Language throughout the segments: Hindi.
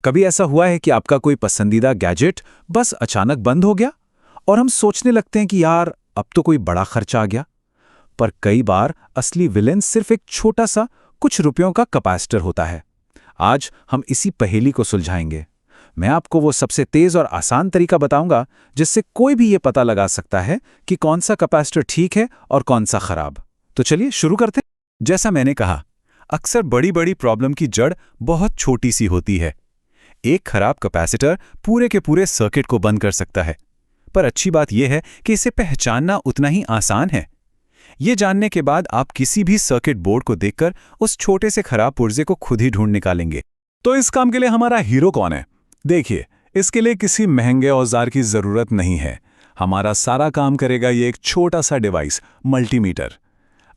कभी ऐसा हुआ है कि आपका कोई पसंदीदा गैजेट बस अचानक बंद हो गया और हम सोचने लगते हैं कि यार अब तो कोई बड़ा खर्चा आ गया। पर कई बार असली विलेन सिर्फ एक छोटा सा कुछ रुपयों का कैपेसिटर होता है। आज हम इसी पहेली को सुलझाएंगे। मैं आपको वो सबसे तेज और आसान तरीका बताऊंगा जिससे कोई भी ये पता लगा सकता है कि कौन सा कैपेसिटर ठीक है और कौन सा खराब। तो चलिए शुरू करते हैं। जैसा मैंने कहा, अक्सर बड़ी बड़ी प्रॉब्लम की जड़ बहुत छोटी सी होती है। एक खराब कैपेसिटर पूरे के पूरे सर्किट को बंद कर सकता है। पर अच्छी बात यह है कि इसे पहचानना उतना ही आसान है। ये जानने के बाद आप किसी भी सर्किट बोर्ड को देखकर उस छोटे से खराब पुर्जे को खुद ही ढूंढ निकालेंगे। तो इस काम के लिए हमारा हीरो कौन है? देखिए, इसके लिए किसी महंगे औजार की जरूरत नहीं है। हमारा सारा काम करेगा ये एक छोटा सा डिवाइस, मल्टीमीटर।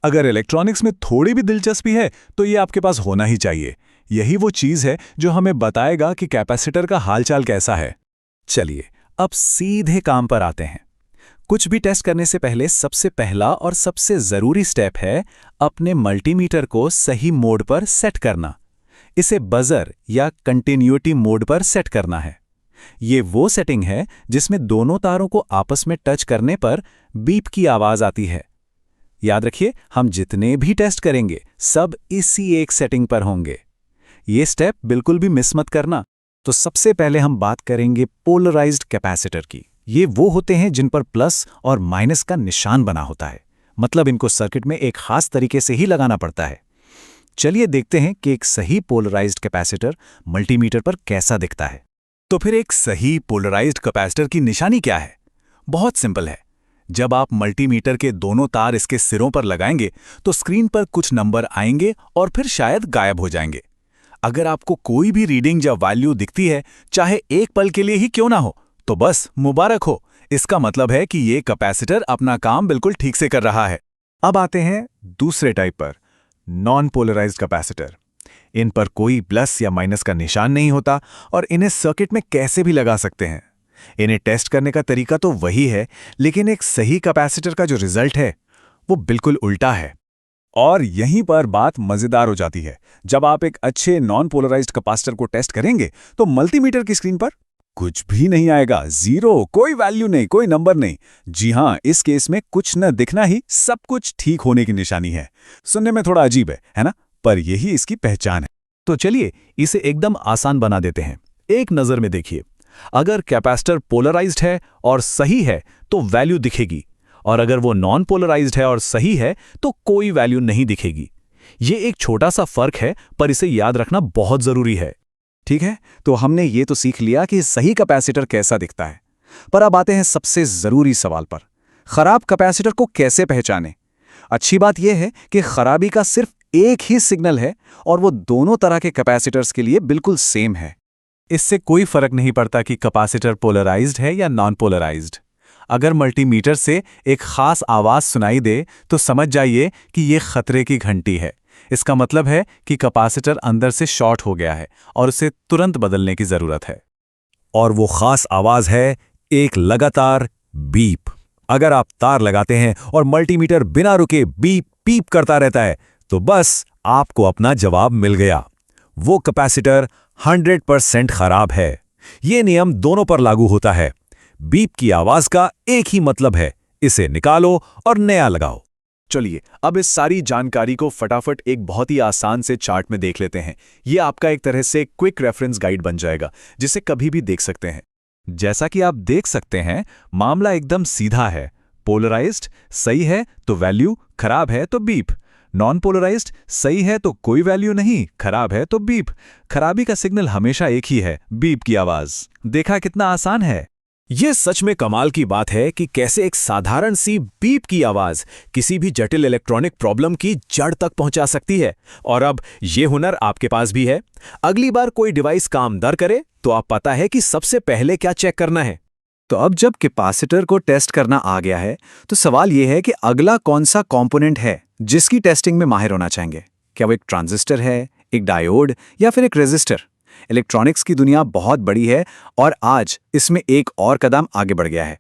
अगर इलेक्ट्रॉनिक्स में थोड़ी भी दिलचस्पी है तो ये आपके पास होना ही चाहिए। यही वो चीज है जो हमें बताएगा कि कैपेसिटर का हालचाल कैसा है। चलिए अब सीधे काम पर आते हैं। कुछ भी टेस्ट करने से पहले सबसे पहला और सबसे जरूरी स्टेप है अपने मल्टीमीटर को सही मोड पर सेट करना। इसे बजर या कंटिन्यूटी मोड पर सेट करना है। ये वो सेटिंग है जिसमें दोनों तारों को आपस में टच करने पर बीप की आवाज आती है। याद रखिए, हम जितने भी टेस्ट करेंगे सब इसी एक सेटिंग पर होंगे। ये स्टेप बिल्कुल भी मिस मत करना। तो सबसे पहले हम बात करेंगे पोलराइज्ड कैपेसिटर की। ये वो होते हैं जिन पर प्लस और माइनस का निशान बना होता है। मतलब इनको सर्किट में एक खास तरीके से ही लगाना पड़ता है। चलिए देखते हैं कि एक सही पोलराइज्ड कैपेसिटर मल्टीमीटर पर कैसा दिखता है। तो फिर एक सही पोलराइज्ड कैपेसिटर की निशानी क्या है? बहुत सिंपल है। जब आप मल्टीमीटर के दोनों तार इसके सिरों पर लगाएंगे तो स्क्रीन पर कुछ नंबर आएंगे और फिर शायद गायब हो जाएंगे। अगर आपको कोई भी रीडिंग या वैल्यू दिखती है, चाहे एक पल के लिए ही क्यों ना हो, तो बस मुबारक हो। इसका मतलब है कि ये कैपेसिटर अपना काम बिल्कुल ठीक से कर रहा है। अब आते हैं दूसरे टाइप पर, नॉन पोलराइज्ड कैपेसिटर। इन पर कोई प्लस या माइनस का निशान नहीं होता और इन्हें सर्किट में कैसे भी लगा सकते हैं। इन्हें टेस्ट करने का तरीका तो वही है, लेकिन एक सही कैपेसिटर का जो रिजल्ट है वो बिल्कुल उल्टा है। और यहीं पर बात मजेदार हो जाती है। जब आप एक अच्छे नॉन पोलराइज्ड कैपेसिटर को टेस्ट करेंगे तो मल्टीमीटर की स्क्रीन पर कुछ भी नहीं आएगा, जीरो, कोई वैल्यू नहीं, कोई नंबर नहीं। जी हां, इस केस में कुछ न दिखना ही सब कुछ ठीक होने की निशानी है। सुनने में थोड़ा अजीब है ना? पर यही इसकी पहचान है। तो चलिए इसे एकदम आसान बना देते हैं। एक नजर में देखिए, अगर कैपेसिटर पोलराइज्ड है और सही है तो वैल्यू दिखेगी, और अगर वो नॉन पोलराइज्ड है और सही है तो कोई वैल्यू नहीं दिखेगी। ये एक छोटा सा फर्क है, पर इसे याद रखना बहुत जरूरी है। ठीक है, तो हमने ये तो सीख लिया कि सही कैपेसिटर कैसा दिखता है। पर अब आते हैं सबसे जरूरी सवाल पर, खराब कैपेसिटर को कैसे पहचानें? अच्छी बात यह है कि खराबी का सिर्फ एक ही सिग्नल है और वो दोनों तरह के कैपेसिटर्स के लिए बिल्कुल सेम है। इससे कोई फर्क नहीं पड़ता कि कैपेसिटर पोलराइज्ड है या नॉन पोलराइज्ड। अगर मल्टीमीटर से एक खास आवाज सुनाई दे तो समझ जाइए कि यह खतरे की घंटी है। इसका मतलब है कि कैपेसिटर अंदर से शॉर्ट हो गया है और उसे तुरंत बदलने की जरूरत है। और वो खास आवाज है एक लगातार बीप। अगर आप तार लगाते हैं और मल्टीमीटर बिना रुके बीप पीप करता रहता है तो बस आपको अपना जवाब मिल गया। वो कैपेसिटर 100% खराब है। ये नियम दोनों पर लागू होता है। बीप की आवाज का एक ही मतलब है, इसे निकालो और नया लगाओ। चलिए अब इस सारी जानकारी को फटाफट एक बहुत ही आसान से चार्ट में देख लेते हैं। यह आपका एक तरह से क्विक रेफरेंस गाइड बन जाएगा जिसे कभी भी देख सकते हैं। जैसा कि आप देख सकते हैं, मामला एकदम सीधा है। पोलराइज्ड सही है तो वैल्यू, खराब है तो बीप। नॉन पोलराइज्ड सही है तो कोई वैल्यू नहीं, खराब है तो बीप। खराबी का सिग्नल हमेशा एक ही है, बीप की आवाज। देखा कितना आसान है? यह सच में कमाल की बात है कि कैसे एक साधारण सी बीप की आवाज किसी भी जटिल इलेक्ट्रॉनिक प्रॉब्लम की जड़ तक पहुंचा सकती है। और अब यह हुनर आपके पास भी है। अगली बार कोई डिवाइस काम न करे तो आप पता है कि सबसे पहले क्या चेक करना है। तो अब जब कैपेसिटर को टेस्ट करना आ गया है तो सवाल यह है कि अगला कौन सा कंपोनेंट है जिसकी टेस्टिंग में माहिर होना चाहेंगे। क्या वो एक ट्रांजिस्टर है, एक डायोड या फिर एक रेजिस्टर? इलेक्ट्रॉनिक्स की दुनिया बहुत बड़ी है और आज इसमें एक और कदम आगे बढ़ गया है।